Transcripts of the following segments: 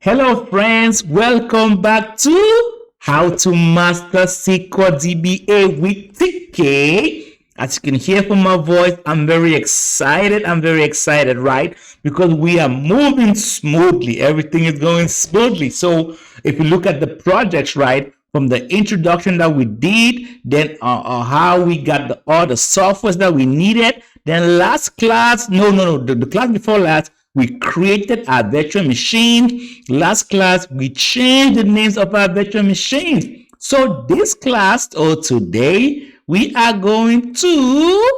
Hello, friends. Welcome back to How to Master SQL DBA with TK. As you can hear from my voice, I'm very excited. Right? Because we are moving smoothly. Everything is going smoothly. So, if you look at the projects, right, from the introduction that we did, then how we got all the softwares that we needed. Then last class, the class before last, we created our virtual machine. Last class, we changed the names of our virtual machines. So this class or today, we are going to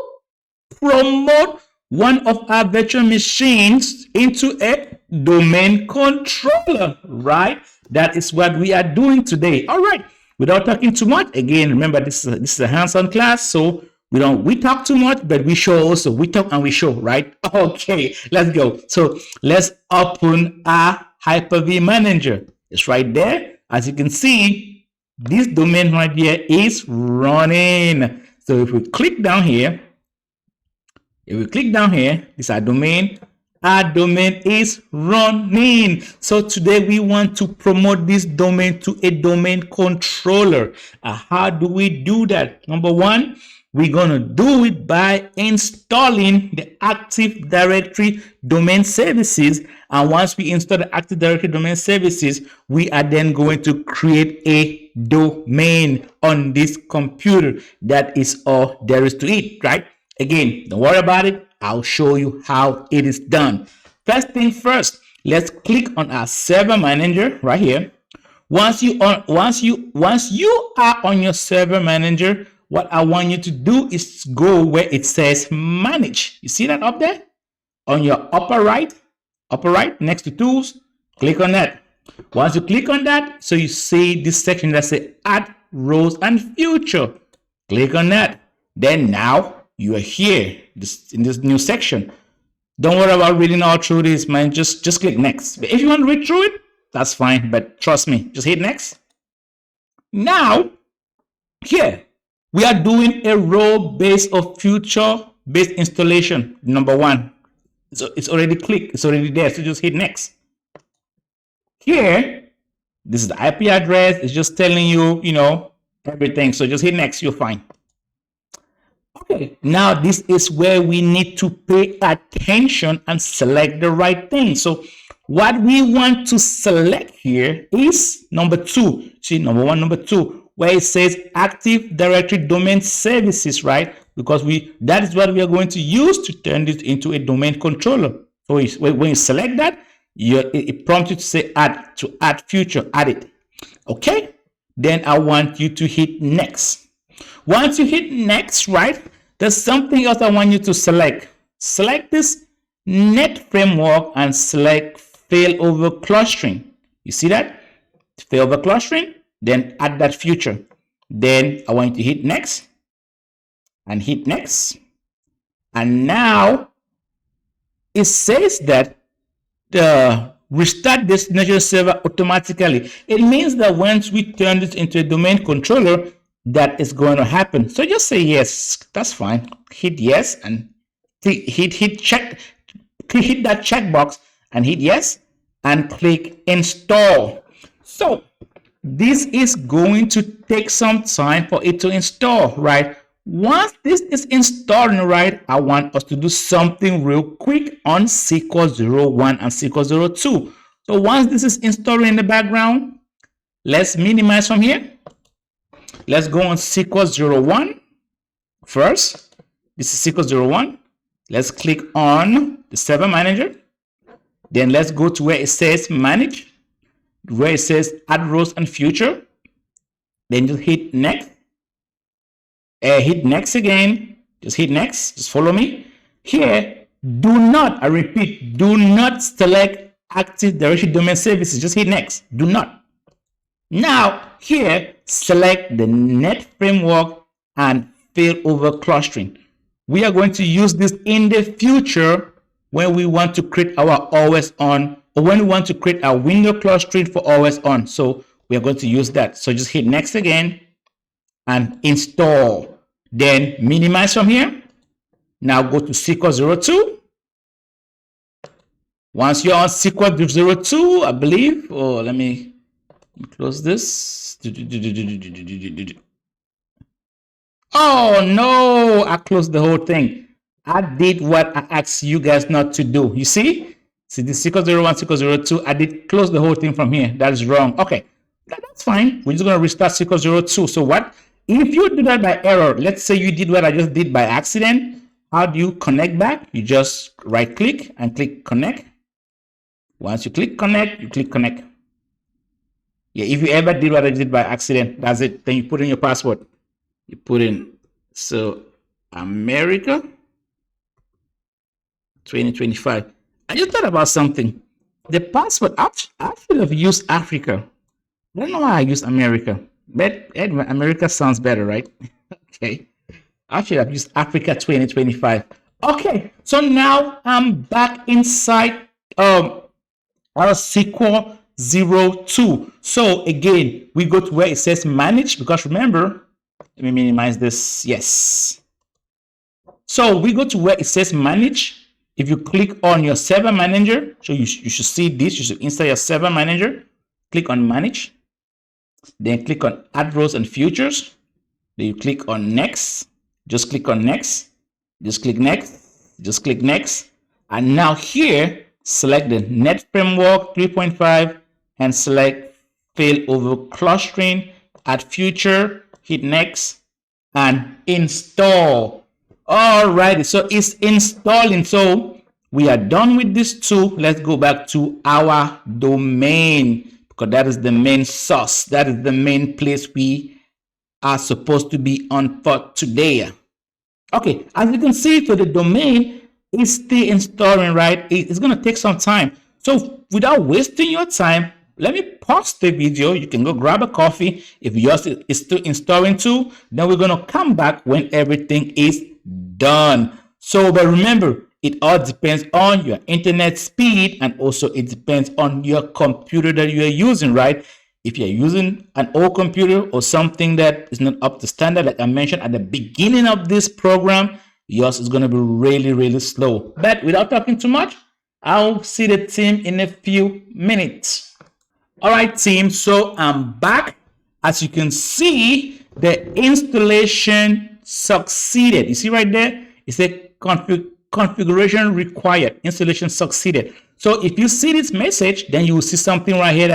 promote one of our virtual machines into a domain controller, right? That is what we are doing today. All right. Without talking too much, again, remember this is a hands-on class, so we talk too much, but we show also. We talk and we show, right? Okay, let's go. So let's open our Hyper-V Manager. It's right there. As you can see, this domain right here is running. So if we click down here, this is our domain. Our domain is running. So today we want to promote this domain to a domain controller. How do we do that? Number one, we're going to do it by installing the Active Directory domain services. And once we install the Active Directory domain services, we are then going to create a domain on this computer. That is all there is to it, right? Again, don't worry about it. I'll show you how it is done. First thing first, let's click on our server manager right here. Once you are on your server manager, what I want you to do is go where it says manage. You see that up there? On your upper right, next to tools, click on that. Once you click on that, so you see this section that says add rows and future. Click on that. Then now you are here in this new section. Don't worry about reading all through this, man. Just click next. But if you want to read through it, that's fine. But trust me, just hit next. Now, here we are doing a role-based or future-based installation. Number one. So it's already clicked. It's already there. So just hit next. Here, this is the IP address. It's just telling you, everything. So just hit next. You're fine. Okay, now this is where we need to pay attention and select the right thing. So what we want to select here is number two. See, number one, number two, where it says Active Directory Domain Services, right? Because that is what we are going to use to turn this into a domain controller. So when you select that, it prompts you to say add future, add it. Okay, then I want you to hit next. Once you hit next, right, there's something else I want you to select. Select this net framework and select failover clustering. You see that? Failover clustering, then add that future. Then I want you to hit next and hit next. And now it says that the restart destination server automatically. It means that once we turn this into a domain controller, that is going to happen. So just say yes. That's fine. Hit yes and hit that checkbox and hit yes and click install. So this is going to take some time for it to install, right? Once this is installing, right, I want us to do something real quick on SQL 01 and SQL 02. So once this is installing in the background, let's minimize from here. Let's go on SQL 01 first. This is SQL 01. Let's click on the server manager. Then let's go to where it says manage, where it says add rows and future. Then just hit next. Hit next again. Just hit next. Just follow me. Here, do not, I repeat, do not select Active Directory Domain Services. Just hit next. Do not. Now, here, select the net framework and failover clustering. We are going to use this in the future when we want to create our always on, or when we want to create our window clustering for always on. So we are going to use that. So just hit next again and install. Then minimize from here. Now go to SQL 02. Once you're on SQL 02, I believe, oh, let me close this. Oh no, I closed the whole thing. I did what I asked you guys not to do. You see? See the SQL 01, SQL 02, I did close the whole thing from here. That is wrong. Okay, that's fine. We're just gonna restart SQL 02. So what? If you do that by error, let's say you did what I just did by accident, how do you connect back? You just right click and click connect. Once you click connect, you click connect. Yeah, if you ever did what I did by accident, that's it. Then you put in your password. You put in, so America 2025. I just thought about something. The password, I should have used Africa. I don't know why I used America. But America sounds better, right? Okay. I should have used Africa 2025. Okay, so now I'm back inside our SQL 02. So again, we go to where it says manage, because remember, let me minimize this. Yes. So we go to where it says manage. If you click on your server manager, so you should see this. You should install your server manager. Click on manage. Then click on add rows and futures. Then you click on next. Just click on next. Just click next. Just click next. And now here, select the Net Framework 3.5 and select failover clustering. Add future. Hit next and install. All right, so it's installing. So we are done with this tool. Let's go back to our domain, because that is the main source. That is the main place we are supposed to be on for today. Okay, as you can see, for the domain, it's still installing, right? It's going to take some time. So without wasting your time, let me pause the video. You can go grab a coffee. If yours is still installing too, then we're going to come back when everything is done. So, but remember, it all depends on your internet speed, and also it depends on your computer that you are using, right? If you're using an old computer or something that is not up to standard, like I mentioned at the beginning of this program, yours is going to be really, really slow. But without talking too much, I'll see the team in a few minutes. All right, team, so I'm back. As you can see, the installation succeeded. You see right there? It said configuration required, installation succeeded. So if you see this message, then you will see something right here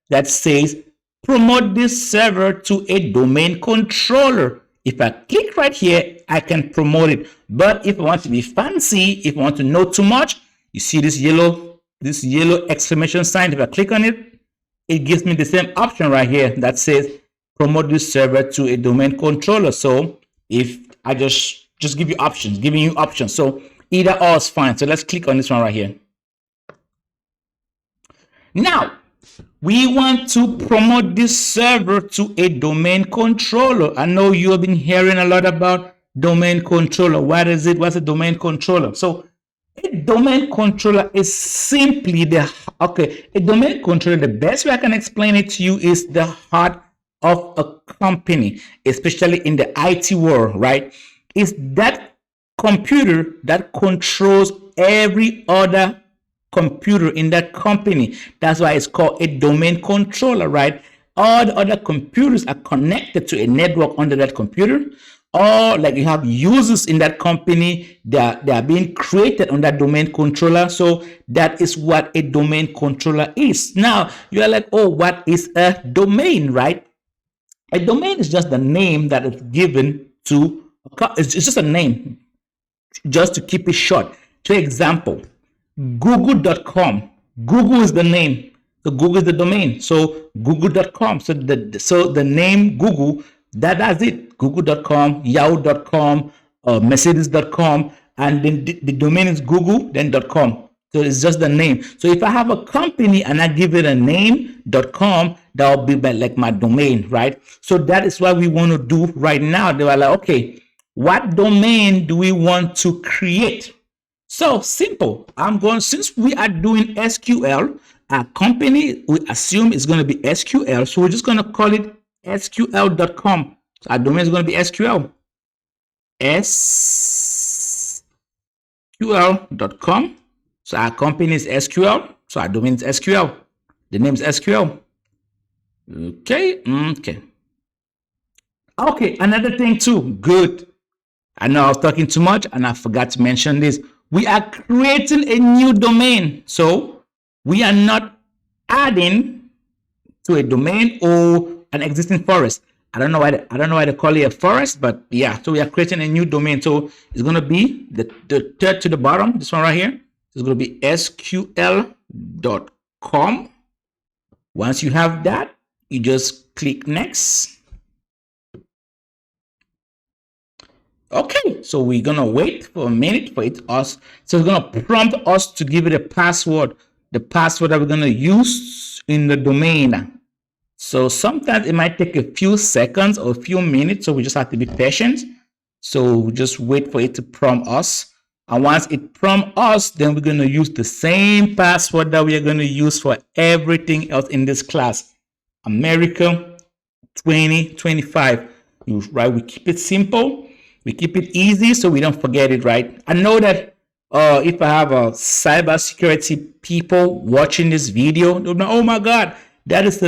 that says promote this server to a domain controller. If I click right here, I can promote it. But if I want to be fancy, if I want to know too much, you see this yellow exclamation sign. If I click on it, it gives me the same option right here that says promote this server to a domain controller. So if I just give you options, giving you options. So either or is fine. So let's click on this one right here. Now we want to promote this server to a domain controller. I know you have been hearing a lot about domain controller. What is it? What's a domain controller? So a domain controller is simply a domain controller, the best way I can explain it to you, is the heart of a company, especially in the IT world, right? It's that computer that controls every other computer in that company. That's why it's called a domain controller, right? All the other computers are connected to a network under that computer. Or like you have users in that company, they are being created on that domain controller. So that is what a domain controller is. Now you are like, oh, what is a domain, right? A domain is just the name that is given to, it's just a name, just to keep it short. For example, google.com. Google is the name. So Google is the domain. So google.com. So the name Google, that's it. Google.com, yahoo.com, mercedes.com, and then the domain is Google, then .com. So it's just the name. So if I have a company and I give it a name, .com, that will be like my domain, right? So that is what we want to do right now. They were like, okay, what domain do we want to create? So simple. Since we are doing SQL, our company, we assume it's going to be SQL. So we're just going to call it SQL.com. So our domain is going to be SQL. SQL.com. So our company is SQL. So our domain is SQL. The name is SQL. Okay. Okay, another thing too. Good. I know I was talking too much and I forgot to mention this. We are creating a new domain. So we are not adding to a domain or an existing forest. I don't know why they call it a forest, but yeah, so we are creating a new domain. So it's going to be the third to the bottom, this one right here. It's going to be sql.com. Once you have that, you just click next. Okay, so we're gonna wait for a minute for it us. So it's gonna prompt us to give it a password, the password that we're gonna use in the domain. So sometimes it might take a few seconds or a few minutes, so we just have to be patient. So just wait for it to prompt us. And once it prompts us, then we're gonna use the same password that we are gonna use for everything else in this class. America 2025. Right? We keep it simple. We keep it easy so we don't forget it, right? I know that if I have a cybersecurity people watching this video, they'll be, oh my God, that is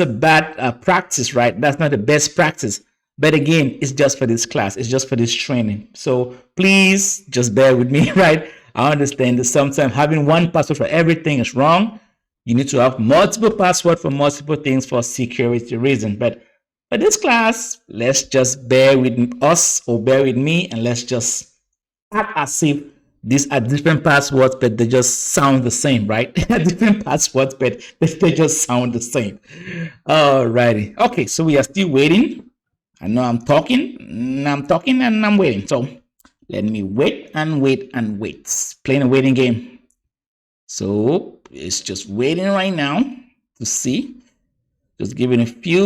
a bad practice, right? That's not the best practice. But again, it's just for this class. It's just for this training. So please just bear with me, right? I understand that sometimes having one password for everything is wrong. You need to have multiple passwords for multiple things for security reasons. But for this class, let's just bear with us or bear with me, and let's just act as if these are different passwords, but they just sound the same, right? Different passwords, but they just sound the same. Alrighty. Okay, so we are still waiting. I know I'm talking and I'm waiting. So let me wait and wait and wait. Playing a waiting game. So it's just waiting right now to see. Just giving a few,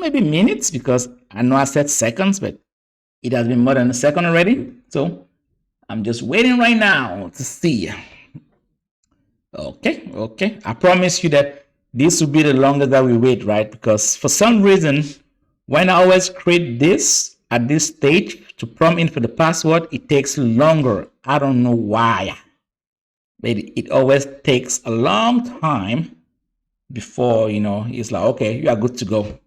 maybe minutes, because I know I said seconds, but it has been more than a second already. So I'm just waiting right now to see. Okay. I promise you that this will be the longest that we wait, right? Because for some reason, when I always create this at this stage to prompt in for the password, it takes longer. I don't know why. But it always takes a long time before, it's like, okay, you are good to go.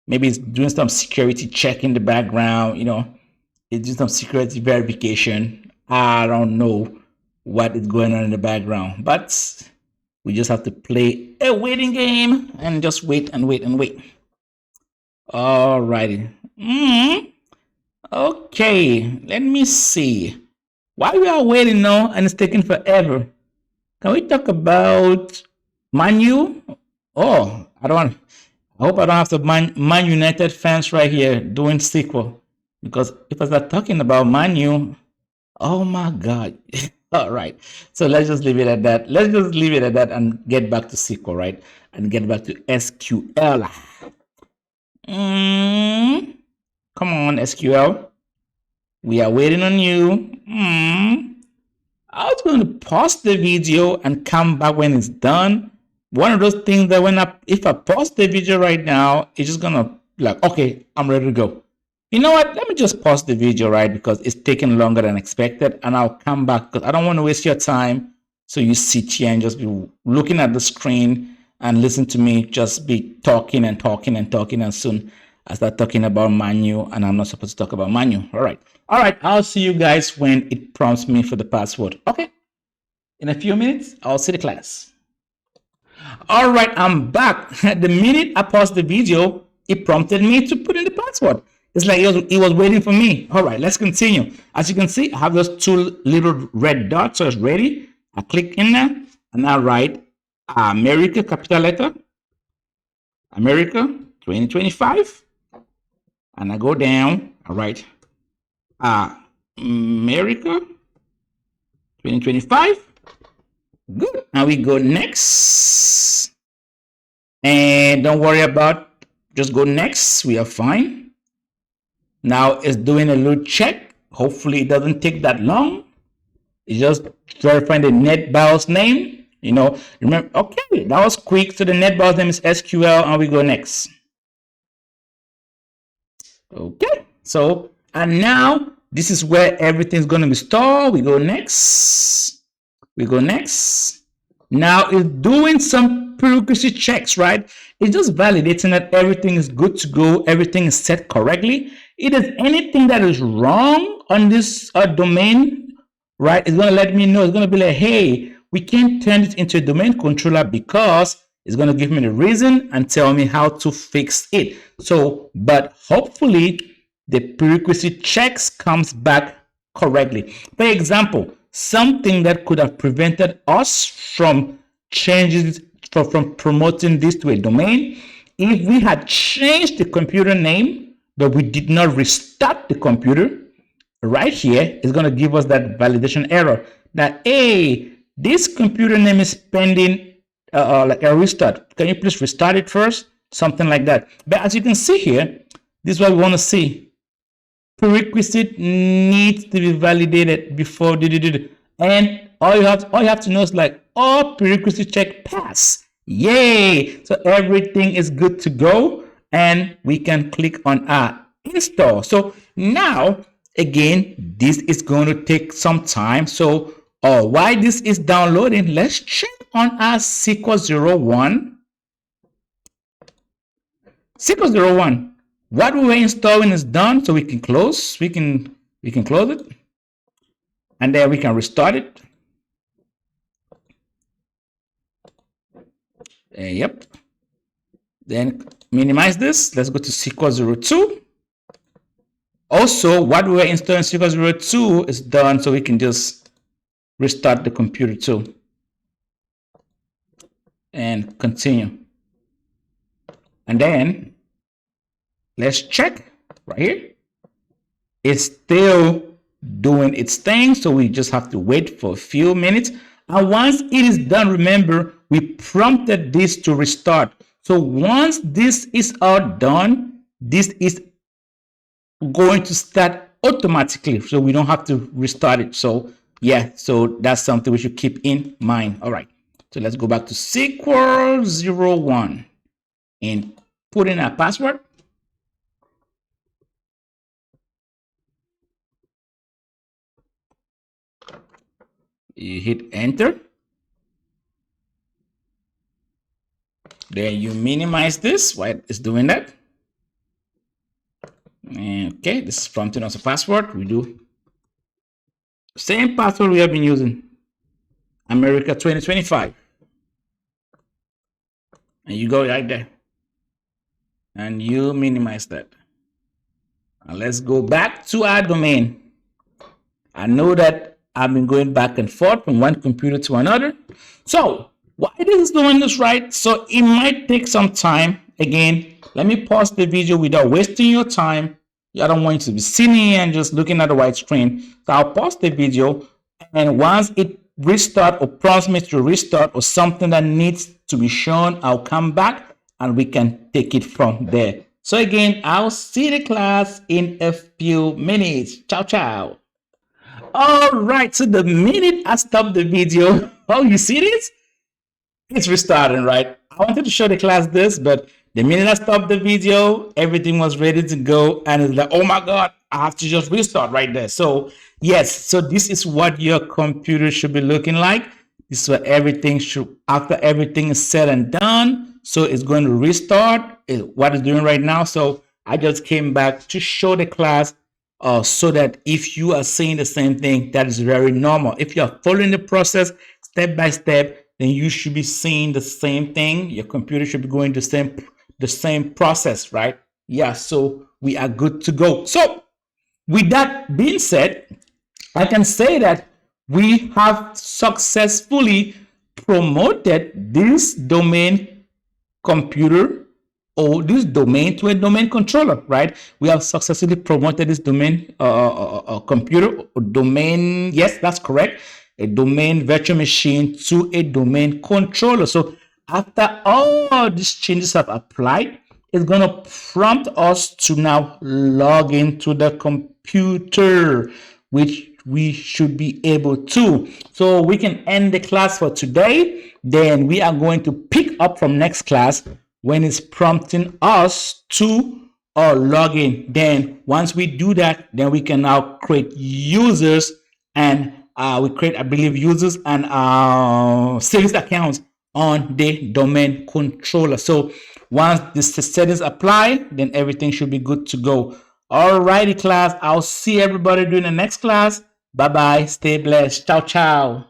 Maybe it's doing some security check in the background, it's doing some security verification. I don't know what is going on in the background, but we just have to play a waiting game and just wait and wait and wait. Alrighty. Okay, let me see. While we are waiting now and it's taking forever, can we talk about Manu? Oh, I hope I don't have to Man United fans right here doing sequel, because if I start talking about Manu, oh my God. All right. So let's just leave it at that. Let's just leave it at that and get back to SQL, right? And get back to SQL. Come on, SQL. We are waiting on you. I was going to pause the video and come back when it's done. One of those things that if I pause the video right now, it's just gonna be like, okay, I'm ready to go. You know what? Let me just pause the video, right? Because it's taking longer than expected, and I'll come back because I don't want to waste your time. So you sit here and just be looking at the screen and listen to me just be talking and talking and talking, and soon I start talking about Manu, and I'm not supposed to talk about Manu. All right. I'll see you guys when it prompts me for the password. Okay. In a few minutes, I'll see the class. All right, I'm back. The minute I paused the video, it prompted me to put in the password. It's like it was waiting for me. All right, let's continue. As you can see, I have those two little red dots, so it's ready. I click in there and I write America, capital letter, America 2025. And I go down, I write America 2025. Good. Now we go next. And don't worry about, just go next. We are fine. Now it's doing a little check. Hopefully it doesn't take that long. It's just verifying the NetBIOS name. Remember, okay, that was quick. So the NetBIOS name is SQL, and we go next. Okay. So, and now This is where everything's going to be stored. We go next. We go next. Now it's doing some prerequisite checks, right? It's just validating that everything is good to go. Everything is set correctly. If there's anything that is wrong on this domain, right, it's going to let me know. It's going to be like, hey, we can't turn it into a domain controller because it's going to give me the reason and tell me how to fix it. So, but hopefully the prerequisite checks comes back correctly. For example, something that could have prevented us from changing, from promoting this to a domain, if we had changed the computer name, but we did not restart the computer, right here is going to give us that validation error that, hey, this computer name is pending like a restart. Can you please restart it first? Something like that. But as you can see here, this is what we want to see. Prerequisite needs to be validated before and all you have to know is like all prerequisite check pass. Yay! So everything is good to go, and we can click on our install. So now again, this is going to take some time. So while this is downloading, let's check on our SQL 01. SQL 01. What we were installing is done, so we can close. We can close it, and then we can restart it. Yep. Then minimize this. Let's go to SQL 02. Also, what we were installing SQL 02 is done, so we can just restart the computer too, and continue. And then let's check right here. It's still doing its thing, so we just have to wait for a few minutes. And once it is done, remember, we prompted this to restart. So once this is all done, this is going to start automatically, so we don't have to restart it. So yeah, so that's something we should keep in mind. All right, so let's go back to SQL 01 and put in our password. You hit enter. Then you minimize this while it's doing that. Okay, this is prompting us a password. We do same password we have been using, America 2025. And you go right there. And you minimize that. And let's go back to our domain. I know that I've been going back and forth from one computer to another. So why this is doing this right? So it might take some time. Again, let me pause the video without wasting your time. I don't want you to be sitting here and just looking at the white screen. So I'll pause the video, and once it restart or prompts me to restart or something that needs to be shown, I'll come back and we can take it from there. So again, I'll see the class in a few minutes. Ciao, ciao. All right, so the minute I stop the video, oh, you see this? It's restarting, right? I wanted to show the class this, but the minute I stopped the video, everything was ready to go, and it's like, oh my God, I have to just restart right there. So yes, so this is what your computer should be looking like. This is what everything should, after everything is said and done. So it's going to restart what it's doing right now. So I just came back to show the class so that if you are saying the same thing, that is very normal. If you are following the process step by step, then you should be seeing the same thing. Your computer should be going the same process, right? Yeah, so we are good to go. So with that being said, I can say that we have successfully promoted this domain computer or this domain to a domain controller, right? We have successfully promoted this domain computer or domain. Yes, that's correct. A domain virtual machine to a domain controller. So after all these changes have applied, it's going to prompt us to now log into the computer, which we should be able to. So we can end the class for today. Then we are going to pick up from next class when it's prompting us to or login. Then once we do that, then we can now create users, and we create, I believe, users and service accounts on the domain controller. So once this settings apply, then everything should be good to go. Alrighty, class. I'll see everybody during the next class. Bye bye. Stay blessed. Ciao, ciao.